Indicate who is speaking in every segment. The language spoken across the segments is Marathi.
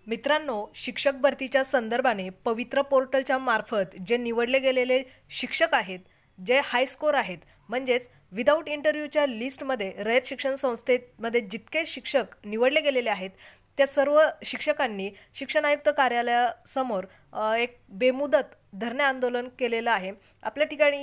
Speaker 1: मित्रांनो, शिक्षक भरतीच्या संदर्भाने पवित्र पोर्टलच्या मार्फत जे निवडले गेलेले शिक्षक आहेत, जे हाय स्कोर आहेत, म्हणजेच विदाऊट इंटरव्ह्यूच्या लिस्टमध्ये रयत शिक्षण संस्थेमध्ये जितके शिक्षक निवडले गेलेले आहेत, त्या सर्व शिक्षकांनी शिक्षण आयुक्त कार्यालयासमोर एक बेमुदत धरणे आंदोलन केलेलं आहे।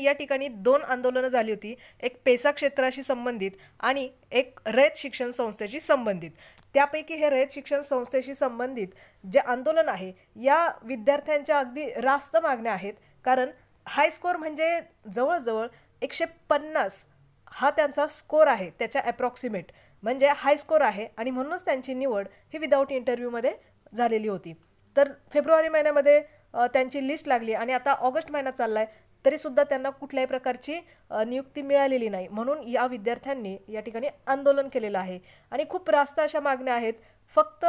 Speaker 1: या ठिकाणी दोन आंदोलनं झाली होती, एक पेसा क्षेत्राशी संबंधित आणि एक रयत शिक्षण संस्थेशी संबंधित। त्यापैकी हे रयत शिक्षण संस्थेशी संबंधित जे आंदोलन आहे, या विद्यार्थ्यांच्या अगदी रास्त मागण्या आहेत। कारण हाय स्कोर म्हणजे जवळजवळ 150 हा त्यांचा स्कोर आहे, त्याच्या अप्रॉक्सिमेट म्हणजे हाय स्कोर आहे आणि म्हणूनच त्यांची निवड ही विदाऊट इंटरव्ह्यूमध्ये झालेली होती। तर फेब्रुवारी महिन्यामध्ये त्यांची लिस्ट लागली आणि आता ऑगस्ट महिना चाललाय, तरी सुद्धा त्यांना कुठल्याही प्रकारची नियुक्ती मिळालेली नाही। म्हणून या विद्यार्थ्यांनी या ठिकाणी आंदोलन केलेलं आहे आणि खूप रास्त अशा मागण्या आहेत। फक्त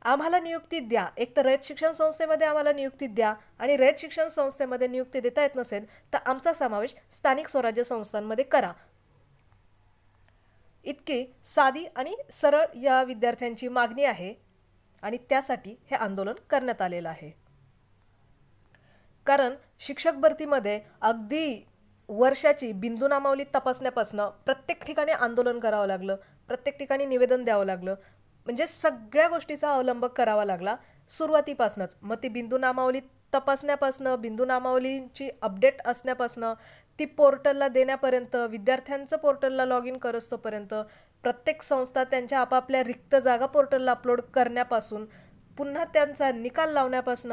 Speaker 1: आम्हाला नियुक्ती द्या, एक तर रयत शिक्षण संस्थेमध्ये आम्हाला नियुक्ती द्या आणि रयत शिक्षण संस्थेमध्ये नियुक्ती देता येत नसेल तर आमचा समावेश स्थानिक स्वराज्य संस्थांमध्ये करा। इतकी साधी आणि सरळ या विद्यार्थ्यांची मागणी आहे आणि त्यासाठी हे आंदोलन करण्यात आलेलं आहे। कारण शिक्षक भरतीमध्ये अगदी वर्षाची बिंदू नामावली तपासण्यापासून प्रत्येक ठिकाणी आंदोलन करावं लागलं, प्रत्येक ठिकाणी निवेदन द्यावं लागलं, म्हणजे सगळ्या गोष्टीचा अवलंब करावा लागला सुरुवातीपासूनच। मग ती बिंदू नामावली तपासण्यापासून, बिंदू नामावलीची अपडेट असण्यापासून, ती पोर्टलला देण्यापर्यंत, विद्यार्थ्यांचं पोर्टलला लॉग इन करस्तोपर्यंत, प्रत्येक संस्था त्यांच्या आपापल्या रिक्त जागा पोर्टलला अपलोड करण्यापासून, पुन्हा त्यांचा निकाल लावण्यापासून,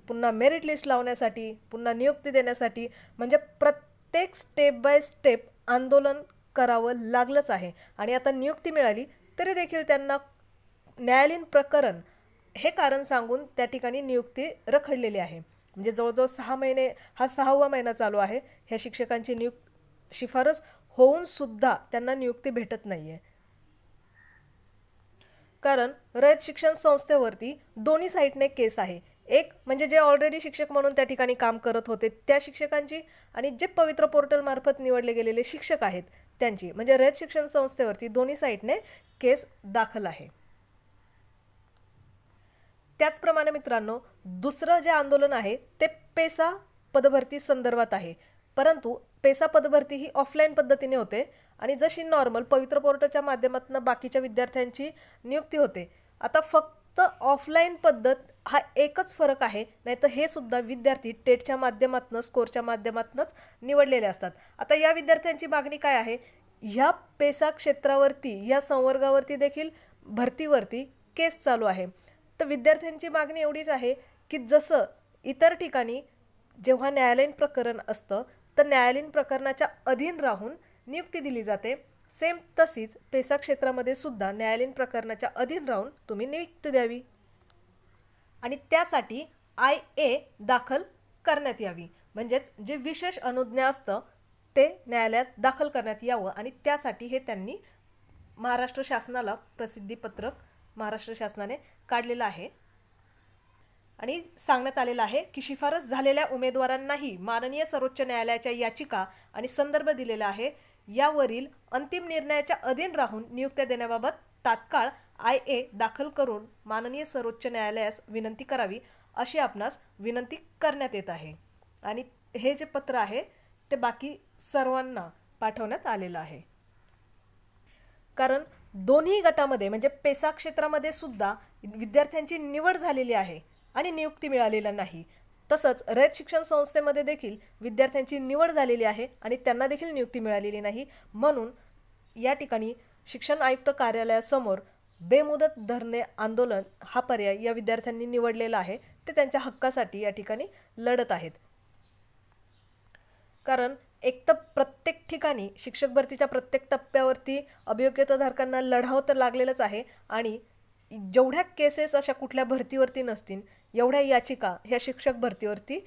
Speaker 1: पुन्हा मेरिट लिस्ट लावण्यासाठी, पुन्हा नियुक्ती देण्यासाठी, म्हणजे प्रत्येक स्टेप बाय स्टेप आंदोलन करावं लागलंच आहे। आणि आता नियुक्ती मिळाली तरी देखील त्यांना न्यायालयीन प्रकरण हे कारण सांगून त्या ठिकाणी नियुक्ती रखडलेली आहे। म्हणजे जवळजवळ 6 महिने, हा 6वा महिना चालू आहे, ह्या शिक्षकांची शिफारस होऊन सुद्धा त्यांना नियुक्ती भेटत नाहीये। कारण रयत शिक्षण संस्थेवरती दोन्ही साईडने केस आहे, एक म्हणजे जे ऑलरेडी शिक्षक म्हणून त्या ठिकाणी काम करत होते त्या शिक्षकांची, आणि जे पवित्र पोर्टल मार्फत निवडले गेलेले शिक्षक आहेत त्यांची, म्हणजे रयत शिक्षण संस्थेवरती दोन्ही साईडने केस दाखल आहे। त्याचप्रमाणे मित्रांनो, दुसरं जे आंदोलन आहे ते पेसा पदभरती संदर्भात आहे। परंतु पेसा पदभरती ही ऑफलाईन पद्धतीने होते आणि जशी नॉर्मल पवित्र पोर्टलच्या माध्यमातून बाकीच्या विद्यार्थ्यांची नियुक्ती होते, आता फक्त ऑफलाईन पद्धत हा एकच फरक आहे, नाहीतर हे सुद्धा विद्यार्थी टेटच्या माध्यमातून, स्कोरच्या माध्यमातूनच निवडलेले असतात। आता या विद्यार्थ्यांची मागणी काय आहे, ह्या पेसा क्षेत्रावरती, या संवर्गावरती देखील भरतीवरती केस चालू आहे। तर विद्यार्थ्यांची मागणी एवढीच आहे की जसं इतर ठिकाणी जेव्हा न्यायालयीन प्रकरण असतं तर न्यायालयीन प्रकरणाच्या अधीन राहून नियुक्ती दिली जाते, सेम तशीच पेसा क्षेत्रामध्ये सुद्धा न्यायालयीन प्रकरणाच्या अधीन राहून तुम्ही नियुक्ती द्यावी आणि त्यासाठी IA दाखल करण्यात यावी। म्हणजेच जे विशेष अनुज्ञा असतं ते न्यायालयात दाखल करण्यात यावं आणि त्यासाठी हे त्यांनी महाराष्ट्र शासनाला प्रसिद्धीपत्रक महाराष्ट्र शासनाने काढलेलं आहे आणि सांगण्यात आलेलं आहे की शिफारस झालेल्या उमेदवारांनाही माननीय सर्वोच्च न्यायालयाच्या याचिका आणि संदर्भ दिलेला आहे, यावरील अंतिम निर्णयाच्या अधीन राहून नियुक्त्या देण्याबाबत तात्काळ IA दाखल करून माननीय सर्वोच्च न्यायालयास विनंती करावी अशी आपणास विनंती करण्यात येत आहे। आणि हे जे पत्र आहे ते बाकी सर्वांना पाठवण्यात आलेलं आहे। कारण दोन्ही गटामध्ये म्हणजे पेसा क्षेत्रामध्ये सुद्धा विद्यार्थ्यांची निवड झालेली आहे आणि नियुक्ती मिळालेली नाही, तसंच रयत शिक्षण संस्थेमध्ये देखील विद्यार्थ्यांची निवड झालेली आहे आणि त्यांना देखील नियुक्ती मिळालेली नाही। म्हणून या ठिकाणी शिक्षण आयुक्त कार्यालयासमोर बेमुदत धरणे आंदोलन हा पर्याय या विद्यार्थ्यांनी निवडलेला आहे, ते त्यांच्या हक्कासाठी या ठिकाणी लढत आहेत। कारण एक तर प्रत्येक ठिकाणी शिक्षक भरतीच्या प्रत्येक टप्प्यावरती अभियोग्यताधारकांना लढावं तर लागलेलंच आहे आणि जेवढ्या केसेस अशा कुठल्या भरतीवरती नसतील, एवढ्या याचिका ह्या शिक्षक भरतीवरती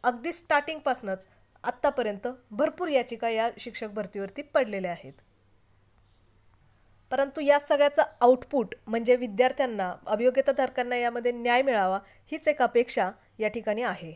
Speaker 1: अगदी स्टार्टिंगपासूनच आत्तापर्यंत भरपूर याचिका या शिक्षक भरतीवरती पडलेल्या आहेत। परंतु या सगळ्याचा आउटपुट म्हणजे विद्यार्थ्यांना, अभियोग्यताधारकांना यामध्ये न्याय मिळावा हीच एक अपेक्षा या ठिकाणी आहे।